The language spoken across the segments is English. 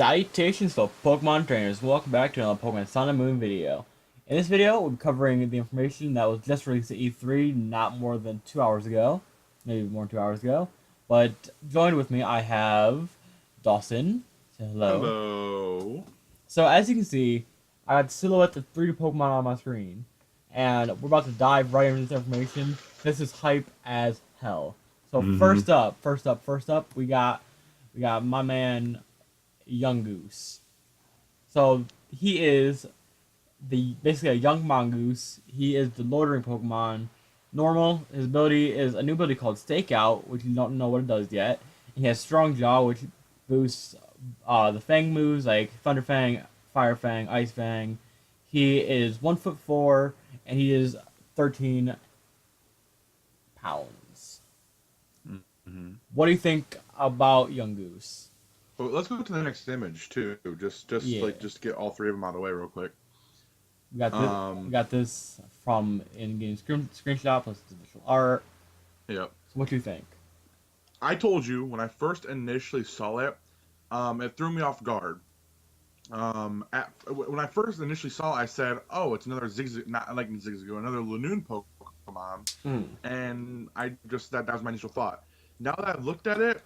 Salutations for Pokemon trainers, welcome back to another Pokemon Sun and Moon video. In this video, we'll be covering the information that was just released at E3 not more than 2 hours ago. Maybe more than 2 hours ago. But joined with me, I have Dawson. Say hello. Hello. So as you can see, I got silhouette of 3 Pokemon on my screen. And we're about to dive right into this information. This is hype as hell. So Mm-hmm. first up, we got my man Young Goose. So he is the basically a young mongoose. He is the loitering Pokemon. Normal. His ability is a new ability called Stakeout, which you don't know what it does yet. He has Strong Jaw, which boosts the Fang moves like Thunder Fang, Fire Fang, Ice Fang. He is 1'4", and he is 13 pounds. Mm-hmm. What do you think about Young Goose? Well, let's go to the next image too. Just Yeah. like just to get all three of them out of the way real quick. We got this. We Um. got this from in-game screenshot plus digital art. Yep. So what do you think? I told you when I first initially saw it, it threw me off guard. When I first initially saw it, I said, "Oh, it's another Zigzag, not like Zigzagoon, another Lanoon Pokemon," Mm. and that was my initial thought. Now that I've looked at it,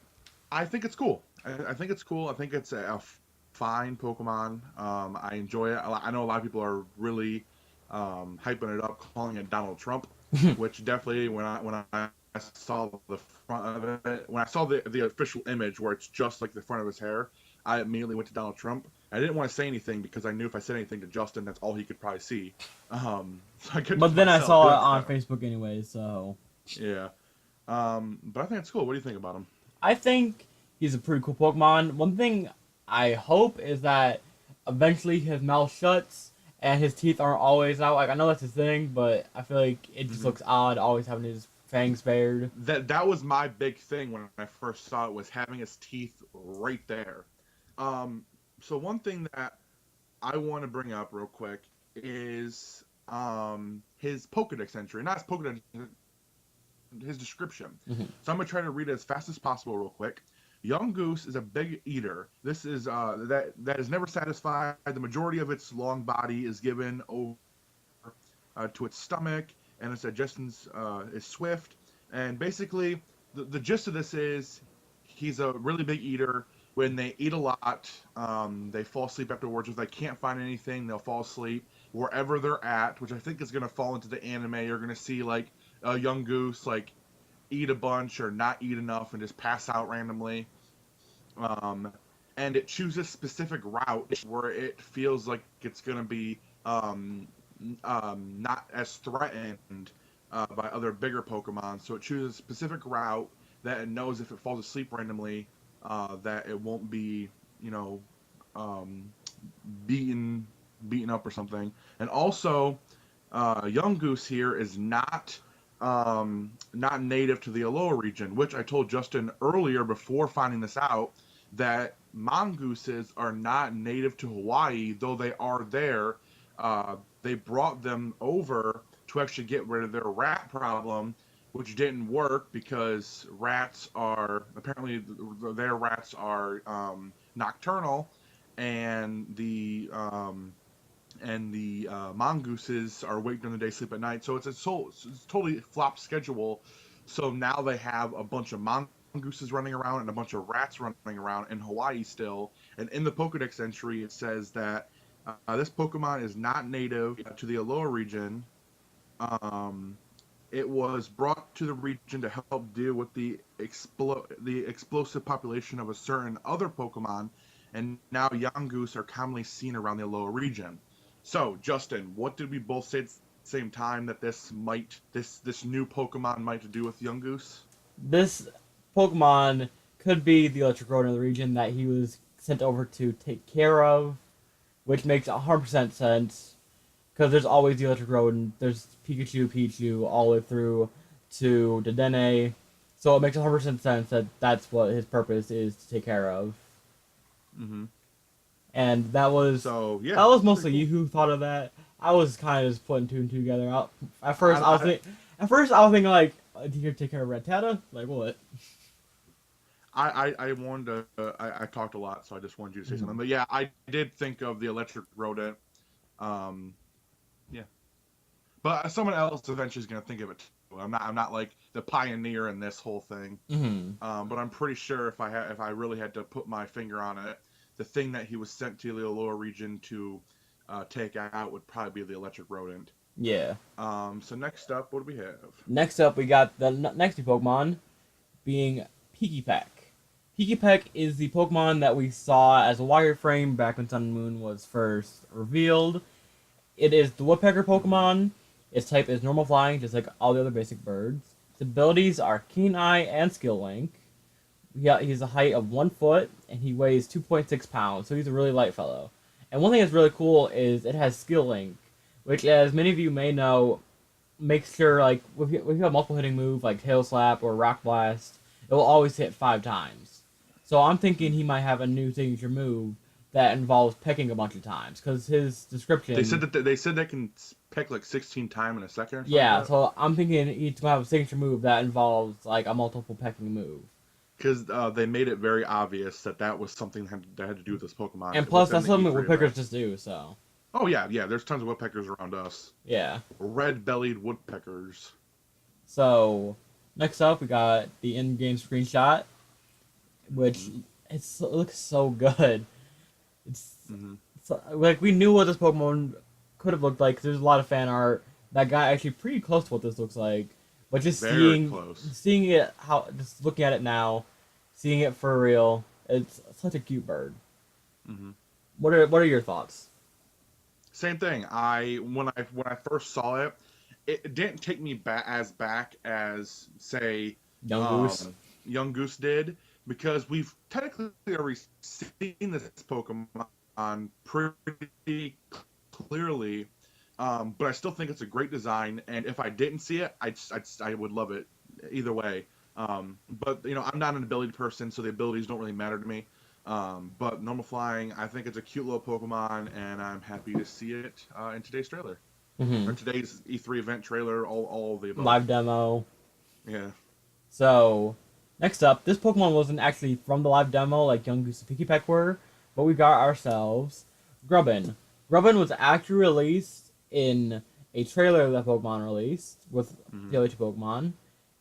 I think it's cool. I think it's cool. I think it's a fine Pokemon. I enjoy it. I know a lot of people are really hyping it up, calling it Donald Trump, which definitely when I saw the front of it, when I saw the official image where it's just like the front of his hair, I immediately went to Donald Trump. I didn't want to say anything because I knew if I said anything to Justin, that's all he could probably see. So I kept it But to then I myself. saw it on Facebook anyway, so Yeah. But I think it's cool. What do you think about him? I think he's a pretty cool Pokemon. One thing I hope is that eventually his mouth shuts and his teeth aren't always out. Like I know that's his thing, but I feel like it just Hmm. looks odd always having his fangs bared. That was my big thing when I first saw it, was having his teeth right there. Um, so one thing that I want to bring up real quick is his Pokedex entry, not his Pokedex, his description. Mhm. So I'm gonna try to read it as fast as possible real quick. Young Goose is a big eater. This is that is never satisfied. The majority of its long body is given over to its stomach, and its digestion is swift. And basically, the gist of this is he's a really big eater. When they eat a lot, they fall asleep afterwards. If they can't find anything, they'll fall asleep wherever they're at, which I think is going to fall into the anime. You're going to see like a young goose like eat a bunch or not eat enough and just pass out randomly. Um, and it chooses specific route where it feels like it's going to be not as threatened by other bigger Pokemon. So it chooses a specific route that it knows if it falls asleep randomly, that it won't be, you know, um, beaten beaten up or something. And also, Young Goose here is not native to the Alola region, which I told Justin earlier before finding this out, that mongooses are not native to Hawaii, though they are there. They brought them over to actually get rid of their rat problem, which didn't work because rats are apparently their rats are nocturnal, and the mongooses are awake during the day, sleep at night. So it's totally flopped schedule. So now they have a bunch of mongooses running around and a bunch of rats running around in Hawaii still. And in the Pokedex entry, it says that this Pokemon is not native to the Alola region. Um, it was brought to the region to help deal with the explosive population of a certain other Pokemon, and now Yangoose are commonly seen around the Alola region. So, Justin, what did we both say at the same time that this new Pokemon might do with Yangoose? This Pokemon could be the Electric Road in the region that he was sent over to take care of, which makes 100% sense because there's always the Electric Road and there's Pikachu all the way through to Dedenne. So it makes 100% sense that that's what his purpose is to take care of. Mm-hmm. And that was So that yeah, was pretty mostly you cool. who thought of that. I was kind of just putting two and two together. At first, I, at first I was thinking like, did you take care of Red Tata? Like what? I wanted to. I talked a lot, so I just wanted you to say something. But yeah, I did think of the electric rodent. Um, yeah, but someone else eventually is gonna think of it too. I'm not like the pioneer in this whole thing. Mm-hmm. But I'm pretty sure if I really had to put my finger on it, the thing that he was sent to the lower region to take out would probably be the electric rodent. Yeah. So next up, what do we have? Next up, we got the next two Pokemon being Pikipek. Pikipek is the Pokemon that we saw as a wireframe back when Sun and Moon was first revealed. It is the Woodpecker Pokemon. Its type is normal flying, just like all the other basic birds. Its abilities are Keen Eye and Skill Link. Yeah, he's a height of 1 foot and he weighs 2.6 pounds, so he's a really light fellow. And one thing that's really cool is it has Skill Link, which, as many of you may know, makes sure like if you have multiple hitting move like Tail Slap or Rock Blast, it will always hit 5 times. So I'm thinking he might have a new signature move that involves pecking a bunch of times because his description. They said they can peck like 16 times in a second. Or something Yeah, like that. so I'm thinking he's gonna have a signature move that involves like a multiple pecking move. Because they made it very obvious that that was something that had to do with this Pokemon And plus, within that's the something E3 woodpeckers event. just do. So Oh yeah, yeah. There's tons of woodpeckers around us. yeah. Red-bellied woodpeckers. So next up, we got the in-game screenshot, which Mm-hmm. it looks so good. It's, Mm-hmm. it's like we knew what this Pokemon could have looked like. 'Cause there's a lot of fan art that got actually pretty close to what this looks like. But just Very close. seeing it, how just looking at it now, seeing it for real, it's such a cute bird. Mm-hmm. What are your thoughts? Same thing. When I first saw it, it didn't take me back as say Young Goose. um, Young Goose did because we've technically already seen this Pokemon pretty clearly. But I still think it's a great design, and if I didn't see it, I would love it either way. But you know, I'm not an ability person, so the abilities don't really matter to me. But normal flying, I think it's a cute little Pokemon, and I'm happy to see it in today's trailer Hmm. or today's E3 event trailer. All of the above. Live demo. Yeah. So, next up, this Pokemon wasn't actually from the live demo like Young Goose and Pikipek were, but we got ourselves Grubbin. Grubbin was actually released in a trailer that Pokemon released with Hmm. the other two Pokemon.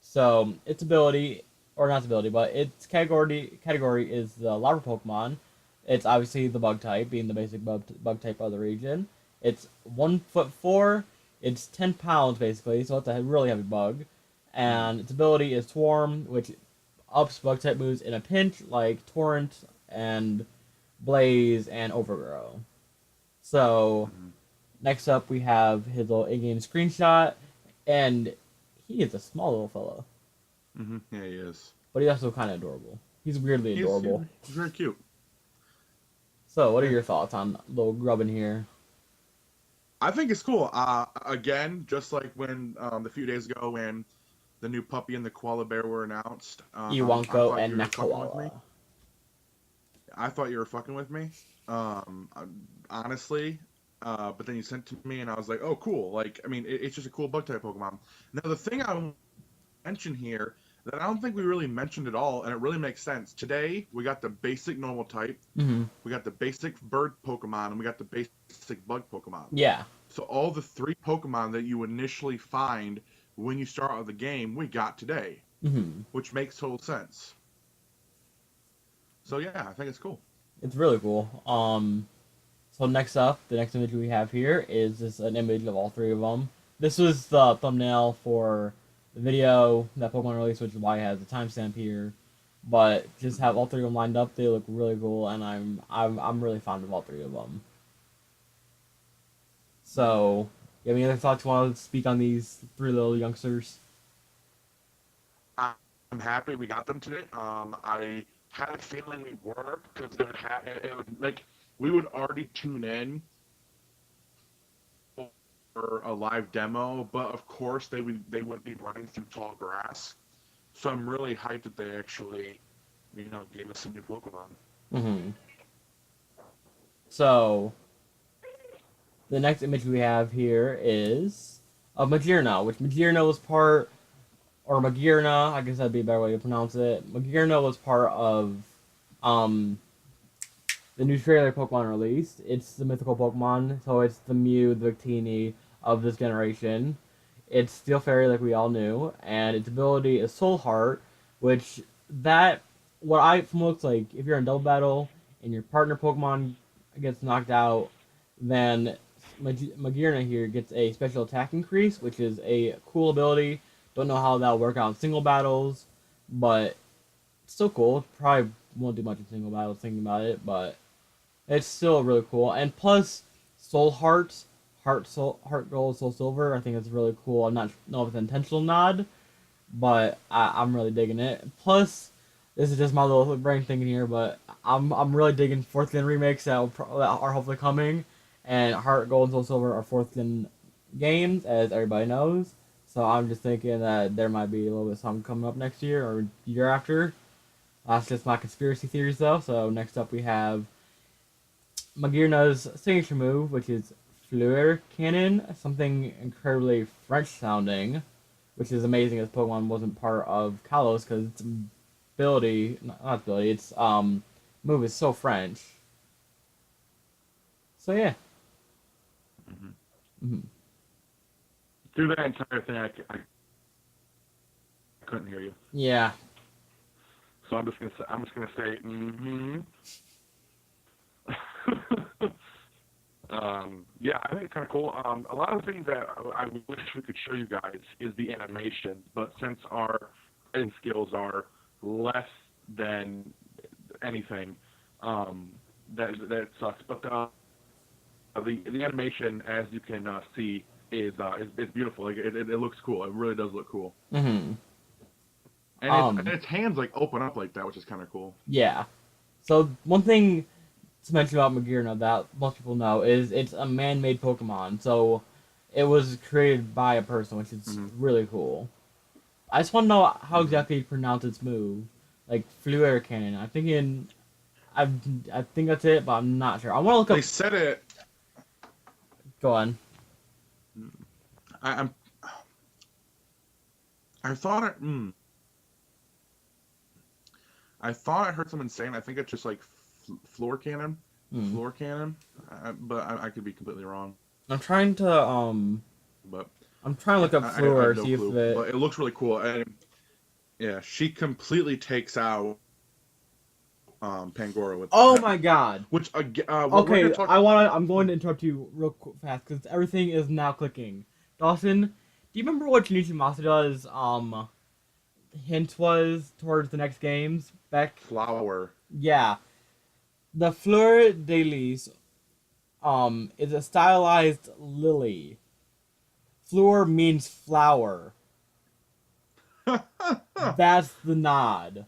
So, its ability, or not its ability, but its category is the Larva Pokemon. It's obviously the bug type, being the basic bug type of the region. It's 1 foot 4. It's 10 pounds basically, so it's a really heavy bug. Hmm. And its ability is Swarm, which ups bug type moves in a pinch, like Torrent and Blaze and Overgrow. So Hmm. next up we have his little in-game screenshot, and he is a small little fellow, Hmm. Yeah, he is. but he's also kind of adorable. He's weirdly He's adorable. he's very cute. So what are Yeah. your thoughts on little Grubbin here? I think it's cool. Again, just like when the few days ago when the new puppy and the koala bear were announced, I Iwanko thought and you were fucking with me. Nakoala. I thought you were fucking with me. Honestly. But then you sent it to me, and I was like, "Oh, cool!" Like, I mean, it's just a cool bug type Pokemon. Now, the thing I want to mention here that I don't think we really mentioned at all, and it really makes sense. Today, we got the basic normal type, Mm-hmm. we got the basic bird Pokemon, and we got the basic bug Pokemon. Yeah. So all the three Pokemon that you initially find when you start out the game, we got today, Mm-hmm. which makes total sense. So yeah, I think it's cool. It's really cool. So next up, the next image we have here is just an image of all three of them. This was the thumbnail for the video that Pokemon released, which is why it has a timestamp here. But just have all three of them lined up. They look really cool, and I'm really fond of all three of them. So, you have any other thoughts you want to speak on these three little youngsters? I'm happy we got them today. I had a feeling we were because it would like we would already tune in for a live demo, but of course they wouldn't be running through tall grass. So I'm really hyped that they actually, gave us some new Pokemon. Mm-hmm. So, the next image we have here is of Magearna, which Magearna was part or Magearna, I guess that'd be a better way to pronounce it. Magearna was part of um, the new trailer Pokemon released. It's the mythical Pokemon, so it's the Mew, the Victini of this generation. It's Steel Fairy, like we all knew, and its ability is Soul Heart, which that what I from looks like. If you're in double battle and your partner Pokemon gets knocked out, then Magearna here gets a special attack increase, which is a cool ability. Don't know how that'll work out in single battles, but it's still cool. Probably won't do much in single battles thinking about it, but it's still really cool. And plus, Soul Heart, Heart Gold, Soul Silver, I think it's really cool. I'm not know if it's an intentional nod, but I'm really digging it. Plus, this is just my little brain thinking here, but I'm really digging fourth gen remakes that are hopefully coming, and Heart Gold and Soul Silver are fourth gen games, as everybody knows. So I'm just thinking that there might be a little bit of something coming up next year or year after. That's just my conspiracy theories, though. So next up we have Magearna's signature move, which is Fleur Cannon, something incredibly French sounding, which is amazing as Pokemon wasn't part of Kalos because its ability, not ability, its move is so French. So yeah. Mhm. Mm-hmm. Through that entire thing, I couldn't hear you. Yeah. So I'm just gonna say mm-hmm. Yeah, I think it's kind of cool. A lot of things that I wish we could show you guys is the animation, but since our writing skills are less than anything, that sucks. But the animation, as you can see, is beautiful. Like it looks cool. It really does look cool. Mm-hmm. And its hands like open up like that, which is kind of cool. Yeah. So one thing to mention about Magearna that most people know is it's a man-made Pokemon. So it was created by a person, which is Hmm. really cool. I just want to know how Hmm. exactly you pronounce its move, like Fleur Cannon. I I think that's it, but I'm not sure. I want to look They up. said it. Go on. I'm. I thought it. I thought I heard someone saying. I think it's just like floor cannon, Hmm. floor cannon. But I could be completely wrong. I'm trying to But I'm trying to look up I Fleur, have no see if clue. it. But it looks really cool. And yeah, she completely takes out Pangoro with Oh my god. which we're gonna Okay, talk. I'm going to interrupt you real fast because everything is now clicking. Dawson, do you remember what Junichi Masuda's hint was towards the next games back? Flower. Yeah, the Fleur de Lis is a stylized lily. Fleur means flower. That's the nod.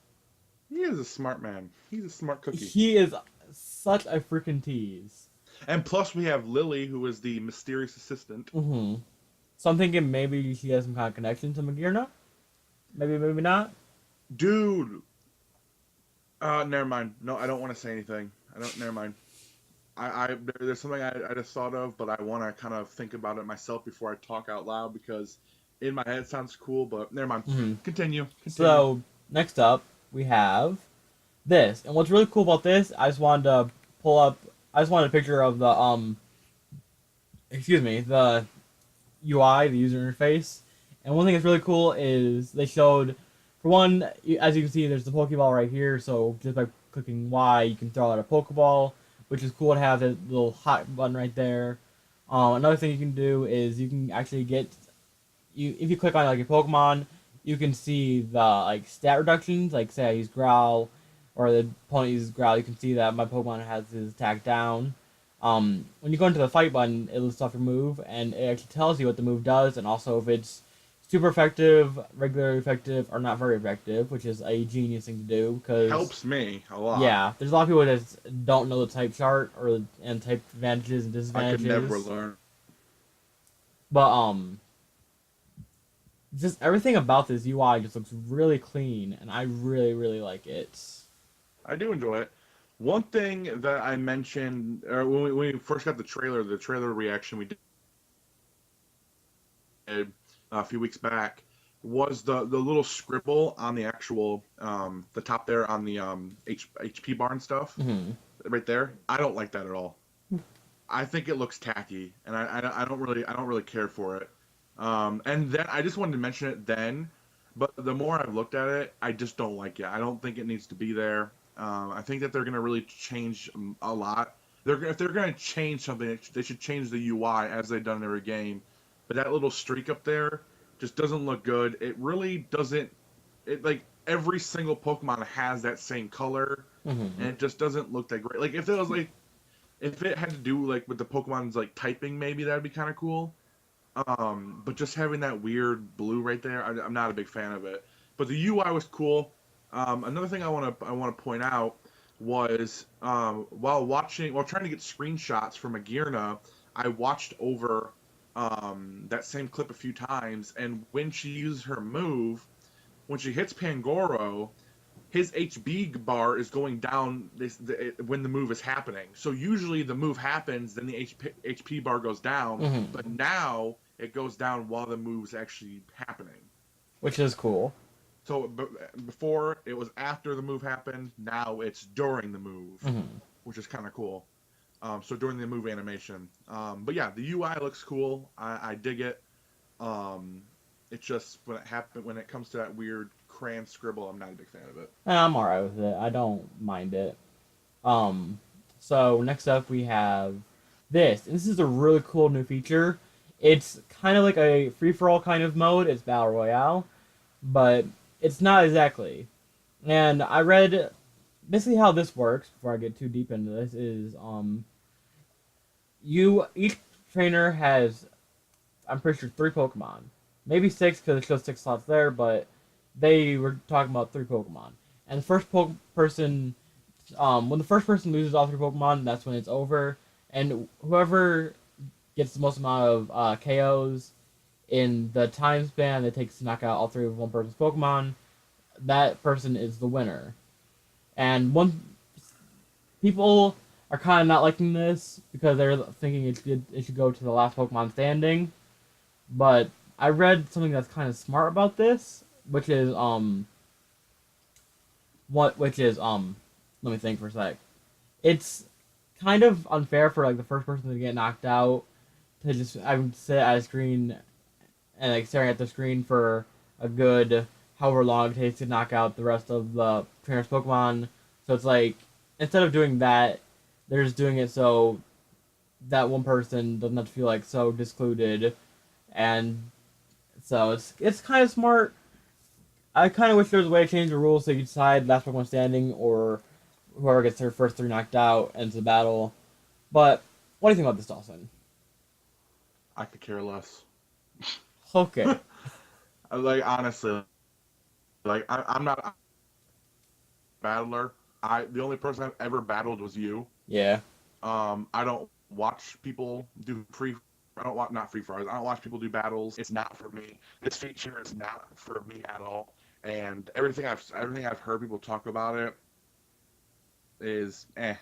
He is a smart man. He's a smart cookie. He is such a freaking tease. And plus, we have Lily, who is the mysterious assistant. Mm-hmm. So I'm thinking maybe she has some kind of connection to Magearna. Maybe, maybe not. Dude. Never mind. No, I don't want to say anything. I don't. Never mind. There's something I just thought of, but I want to kind of think about it myself before I talk out loud because in my head it sounds cool, but never mind. Mm-hmm. Continue. Continue. So next up we have this, and what's really cool about this, I just wanted to pull up. I just wanted a picture of the excuse me, the UI, the user interface. And one thing that's really cool is they showed, for one, as you can see, there's the Pokeball right here. So just by clicking Y, you can throw out a Pokeball, which is cool to have the little hot button right there. Another thing you can do is you can actually get if you click on like a Pokemon, you can see the like stat reductions. Like say I use Growl, or the opponent uses Growl, you can see that my Pokemon has his attack down. When you go into the fight button, it lists off your move, and it actually tells you what the move does, and also if it's super effective, regular effective, or not very effective, which is a genius thing to do. Because Helps me a lot. yeah, there's a lot of people that just don't know the type chart and type advantages and I disadvantages. could never learn. But just everything about this UI just looks really clean, and I really really like it. I do enjoy it. One thing that I mentioned, or when we first got the trailer reaction we did a few weeks back, was the little scribble on the actual the top there on the HP bar and stuff Hmm. right there. I don't like that at all. I think it looks tacky, and I don't really care for it. And then I just wanted to mention it then, but the more I've looked at it, I just don't like it. I don't think it needs to be there. I think that they're gonna really change a lot. If they're gonna change something, they should change the UI as they've done in every game. But that little streak up there just doesn't look good. It really doesn't. It like every single Pokemon has that same color, and Hmm. it just doesn't look that great. Like if it was like if it had to do like with the Pokemon's like typing, maybe that'd be kind of cool. But just having that weird blue right there, I'm not a big fan of it. But the UI was cool. Another thing I want to point out was while trying to get screenshots from Agirna, I watched over that same clip a few times, and when she uses her move, when she hits Pangoro, his HB bar is going down when the move is happening. So usually the move happens, then the HP bar goes down, Hmm. but now it goes down while the move's actually happening. Which is cool. So before it was after the move happened, now it's during the move, Hmm. which is kind of cool. So during the move animation. But yeah, the UI looks cool. I dig it. Um, it's just when it comes to that weird crayon scribble, I'm not a big fan of it. I'm alright with it. I don't mind it. Um, so next up we have this. And this is a really cool new feature. It's kind of like a free for all kind of mode. It's battle royale, but it's not exactly. And I read basically how this works before I get too deep into this is you each trainer has, I'm pretty sure, three Pokemon, maybe six because it shows six slots there, but they were talking about three Pokemon. And the first person, when the first person loses all three Pokemon, that's when it's over. And whoever gets the most amount of KOs in the time span that it takes to knock out all three of one person's Pokemon, that person is the winner. And one people are kind of not liking this because they're thinking it should go to the last Pokemon standing. But I read something that's kind of smart about this, which is let me think for a sec. It's kind of unfair for like the first person to get knocked out to just I would sit at a screen and like staring at the screen for a good however long it takes to knock out the rest of the trainer's Pokemon. So it's like instead of doing that, they're just doing it so that one person doesn't have to feel like so discluded, and so it's kind of smart. I kind of wish there was a way to change the rules so you decide last Pokemon standing or whoever gets their first three knocked out ends the battle. But what do you think about this, Dawson? I could care less. Okay. Like honestly, like I'm not a battler. I the only person I've ever battled was you. Yeah. I don't watch people do free. I don't watch not free fires. I don't watch people do battles. It's not for me. This feature is not for me at all. And everything I've heard people talk about it is it's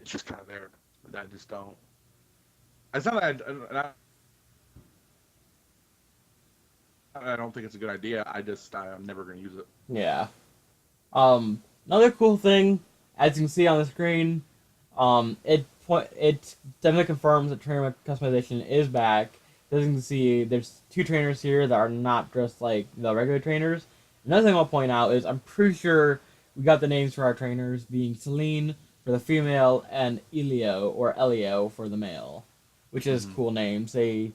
just kind of there. I just don't. It's not that I don't think it's a good idea. I'm never going to use it. Yeah. Another cool thing, as you can see on the screen, it definitely confirms that trainer customization is back. As you can see, there's two trainers here that are not just like the regular trainers. Another thing I'll point out is I'm pretty sure we got the names for our trainers being Celine for the female and Elio or Elio for the male, which is Hmm. cool names. They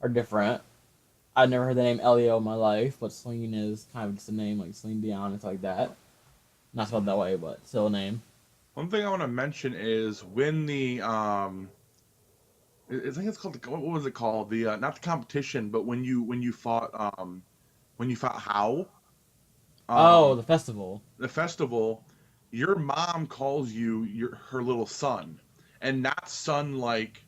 are different. I've never heard the name Elio in my life, but Celine is kind of just a name like Celine Dion and stuff like that. Not spelled that way, but still a name. One thing I want to mention is when the I think it's called what was it called? The not the competition, but when you fought How Oh, um the festival. the festival, your mom calls you her little son, and not son like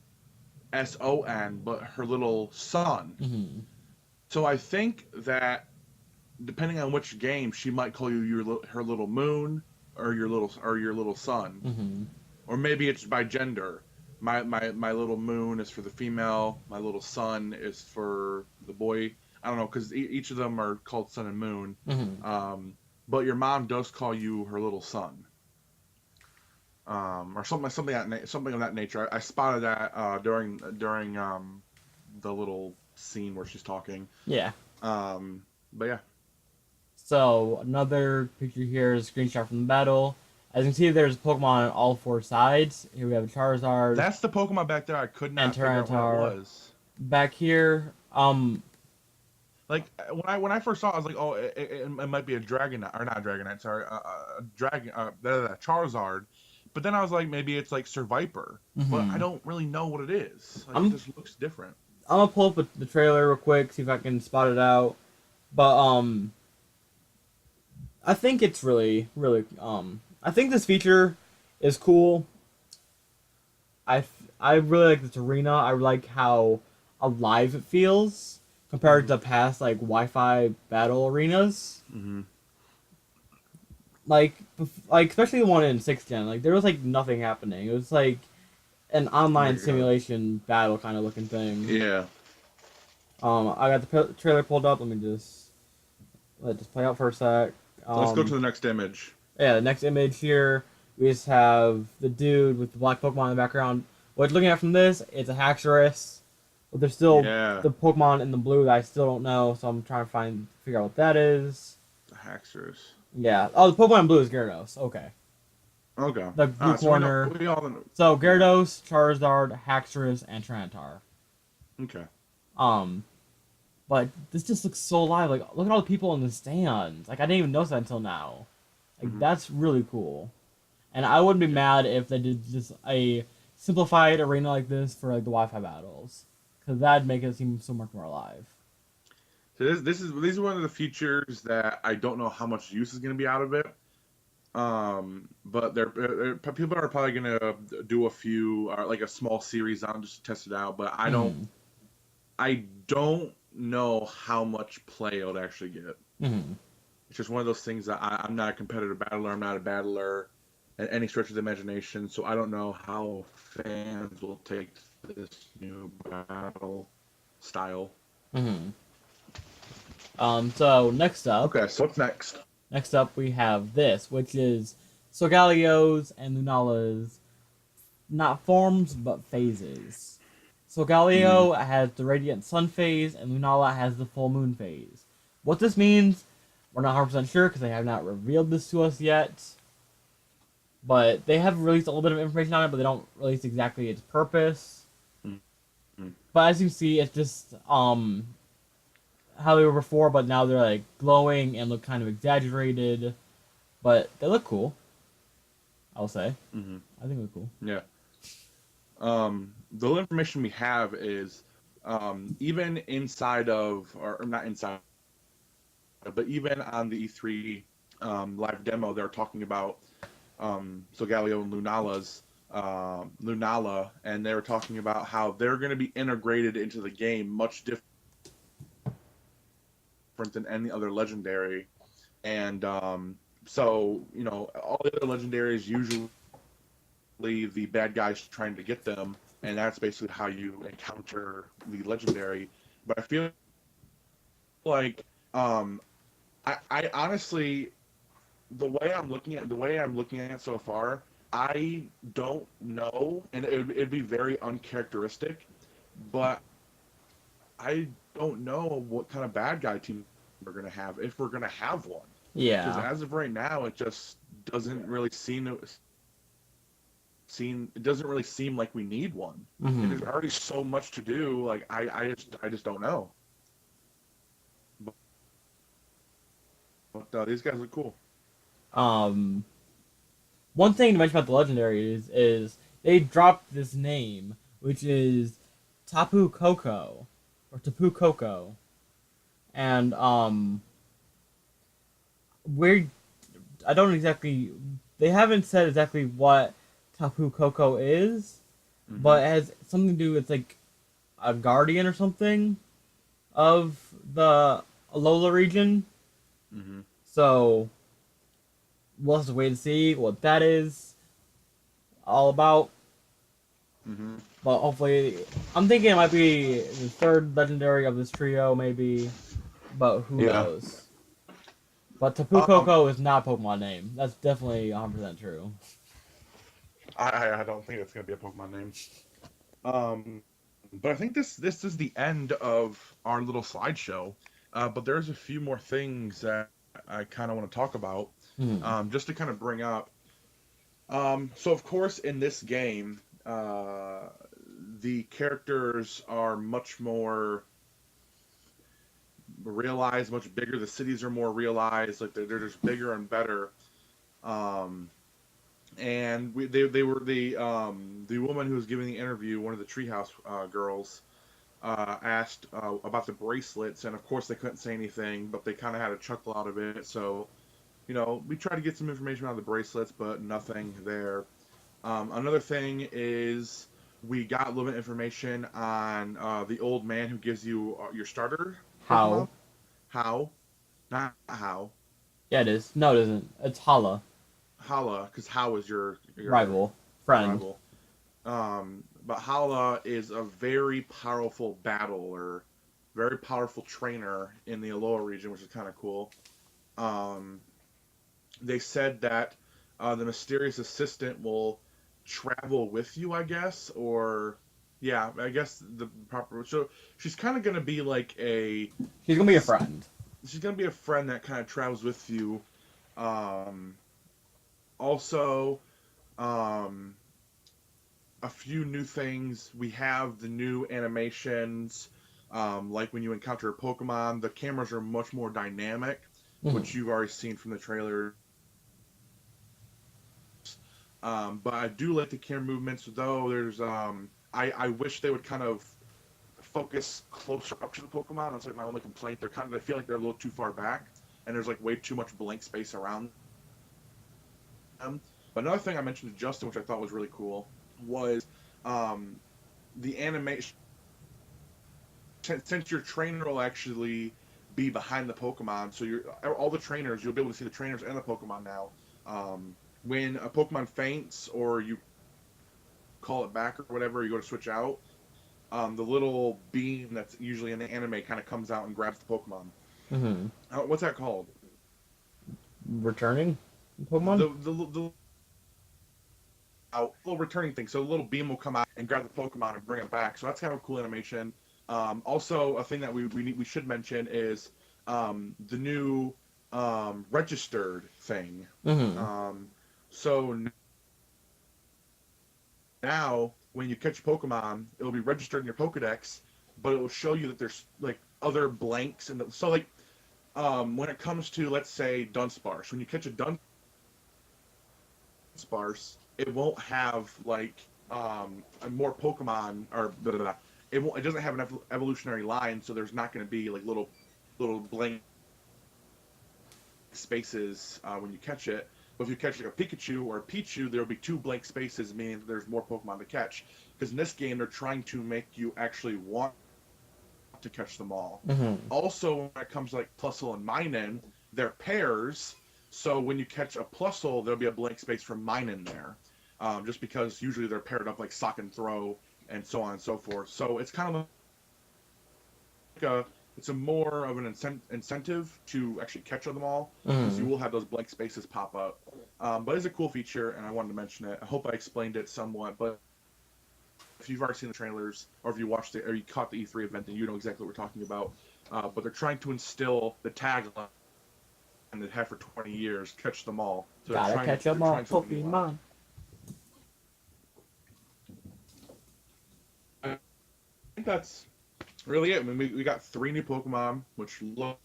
son, but her little son. Hmm. So I think that depending on which game, she might call you her little moon or your little son, Hmm. or maybe it's by gender. My little moon is for the female. My little son is for the boy. I don't know, because each of them are called Sun and Moon. Mm-hmm. But your mom does call you her little son, or something of that nature. I spotted that during the little scene where she's talking. Yeah. But yeah, So another picture here is a screenshot from the battle. As you can see, there's Pokemon on all four sides. Here we have a Charizard that's the Pokemon back there. I could and not figure out what it Tyranitar. was. Back here, Like when I first saw it, I was like, oh, it might be a Dragonite or not a Dragonite, sorry, Charizard. But then I was like, maybe it's like Survivor, but I mhm. don't really know what it is. Like it I'm just looks different. I'm gonna pull up the trailer real quick, see if I can spot it out. But I think it's really I think this feature is cool. I really like this arena. I like how alive it feels compared Hmm. to past like Wi-Fi battle arenas. Hmm. Like especially the one in 6th gen. Like there was like nothing happening. It was like an Oh my online god. simulation battle kind of looking thing. Yeah. I got the trailer pulled up. Let me just let it just play out for a sec. Let's go to Um, the next image. yeah, the next image here, we just have the dude with the black Pokemon in the background. What you're looking at from this, it's a Haxorus, but there's still Yeah. the Pokemon in the blue that I still don't know, so I'm trying to figure out what that is. The Haxorus. Yeah. Oh, the Pokemon in blue is Gyarados. Okay. Okay. The blue So we know corner. we all know. So Gyarados, Charizard, Haxorus, and Tyranitar. Okay. Um, but this just looks so alive. Like, look at all the people in the stands. Like, I didn't even notice that until now. Like, Hmm. that's really cool. And I wouldn't be Yeah. mad if they did just a simplified arena like this for like the Wi-Fi battles, because that'd make it seem so much more alive. So these are one of the features that I don't know how much use is going to be out of it. But people are probably gonna do a few, or like a small series on just to test it out. But Mm-hmm. I don't know how much play it'll actually get. Mm-hmm. It's just one of those things that I'm not a competitive battler. I'm not a battler at any stretch of the imagination, so I don't know how fans will take this new battle style. Mm-hmm. So Okay, so what's next? next up we have this, which is Solgalio's and Lunala's not forms but phases. Mm, Solgaleo has the radiant sun phase, and Lunala has the full moon phase. What this means, we're not 100% sure because they have not revealed this to us yet. But they have released a little bit of information on it, but they don't release exactly its purpose. mm, mm. But as you see, it's just how they were before, but now they're like glowing and look kind of exaggerated. But they look cool. I'll say. Hmm. I think they look cool. Yeah. The little information we have is even inside of, or not inside, but even on the E3 live demo, they're talking about Solgaleo and Lunala, and they were talking about how they're going to be integrated into the game much different than any other legendary. And so, all the other legendaries usually the bad guys trying to get them, and that's basically how you encounter the legendary. But I feel like I honestly, the way I'm looking at it so far, I don't know, and it'd be very uncharacteristic, but I don't know what kind of bad guy team we're gonna have, if we're gonna have one. Because Yeah. as of right now, it just doesn't really it doesn't really seem like we need one. And Hmm. there's already so much to do. Like I just don't know. But these guys look cool. Um. One thing to mention about the legendaries is they dropped this name, which is Tapu Koko or Tapu Koko, and we're I don't exactly. They haven't said exactly what Tapu Koko is, Hmm. but it has something to do with like a guardian or something of the Alola region. Hmm. So we'll have to wait and see what that is all about. Hmm. But hopefully, I'm thinking it might be the third legendary of this trio, maybe. but who Yeah. knows? But Tapu Koko is not a Pokemon name. That's definitely 100% true. I don't think it's gonna be a Pokemon name. But I think this is the end of our little slideshow. But there's a few more things that I kind of want to talk about, Hmm. just to kind of bring up. So of course in this game, the characters are much more realized, much bigger. The cities are more realized. Like they're just bigger and better. Um, and they were the woman who was giving the interview, one of the Treehouse girls, asked about the bracelets, and of course they couldn't say anything, but they kind of had a chuckle out of it. So we tried to get some information on the bracelets, but nothing there. Another thing is we got a little bit of information on the old man who gives you your starter Pokemon. How? How? Not how. Yeah, it is. No, it isn't. It's Hala. Hala, because How is your Rival. Friend. rival. But Hala is a very powerful battler, very powerful trainer in the Alola region, which is kind of cool. Um, they said that the mysterious assistant will travel with you, I guess, or yeah, I guess the proper. So she's kind of gonna be like She's gonna be a friend. she's gonna be a friend that kind of travels with you. Um, Also, um, a few new things. We have the new animations. Like when you encounter a Pokemon, the cameras are much more dynamic, which Hmm. you've already seen from the trailer. But I do like the camera movements, though. I wish they would kind of focus closer up to the Pokemon. That's like my only complaint. I feel like they're a little too far back, and there's like way too much blank space around them. But another thing I mentioned to Justin, which I thought was really cool, was um, the animation. Since your trainer will actually be behind the Pokemon, so all the trainers, you'll be able to see the trainers and the Pokemon now. When a Pokemon faints or you call it back or whatever, you go to switch out, the little beam that's usually in the anime kind of comes out and grabs the Pokemon. Hmm. What's that called? Returning Pokemon? The little returning thing. So the little beam will come out and grab the Pokemon and bring it back. So that's kind of a cool animation. Also, a thing that we should mention is the new registered thing. Hmm. So now, when you catch a Pokemon, it'll be registered in your Pokedex, but it will show you that there's like other blanks, and so like when it comes to, let's say, Dunsparce, when you catch a Dunsparce, it won't have like more Pokemon or blah, blah, blah. It doesn't have an evolutionary line, so there's not going to be like little blank spaces when you catch it. But if you catch like a Pikachu or a Pichu, there'll be two blank spaces, meaning that there's more Pokemon to catch. Because in this game, they're trying to make you actually want to catch them all. Hmm. Also, when it comes to like Plusle and Minun, they're pairs. So when you catch a Plusle, there'll be a blank space for Minun there. Just because usually they're paired up like Sock and Throw and so on and so forth. So it's kind of like it's a more of an incentive to actually catch them all, because you Hmm. will have those blank spaces pop up. But it's a cool feature, and I wanted to mention it. I hope I explained it somewhat, but if you've already seen the trailers, or if you watched it, or you caught the E3 event, then you know exactly what we're talking about. But they're trying to instill the tagline they've had for 20 years: "Catch them all." So Gotta catch they're them all, trying something new on it. Pokemon. I think that's really it. I mean, we got 3 new Pokemon, which look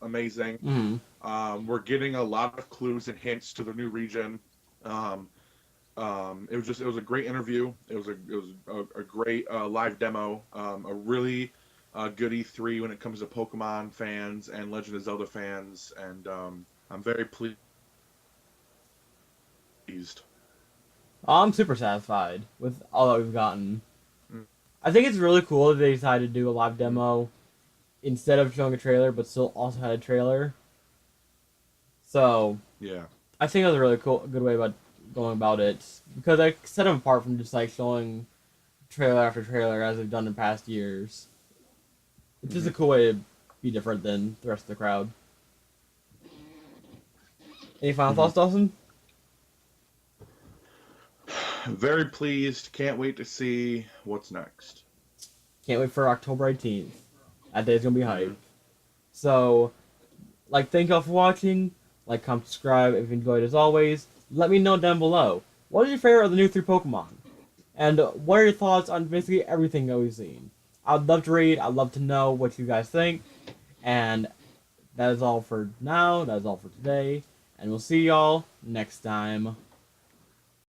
amazing. Hmm. We're getting a lot of clues and hints to the new region. Um, it was a great interview. It was a great live demo. A really good E3 when it comes to Pokemon fans and Legend of Zelda fans, and I'm very pleased. I'm super satisfied with all that we've gotten. Mm, I think it's really cool that they decided to do a live demo instead of showing a trailer, but still also had a trailer. So yeah. I think that was a really cool, good way about going about it because I set them apart from just like showing trailer after trailer as they've done in past years. It's just Hmm. a cool way to be different than the rest of the crowd. Any final Mhm. thoughts, Dawson? Very pleased. Can't wait to see what's next. Can't wait for October 18th. That day's gonna be Hmm. hype. So, thank y'all for watching. Comment, subscribe if you enjoyed as always. Let me know down below. What is your favorite of the new 3 Pokemon? And what are your thoughts on basically everything that we've seen? I'd love to read. I'd love to know what you guys think. And that is all for now. That is all for today. And we'll see y'all next time.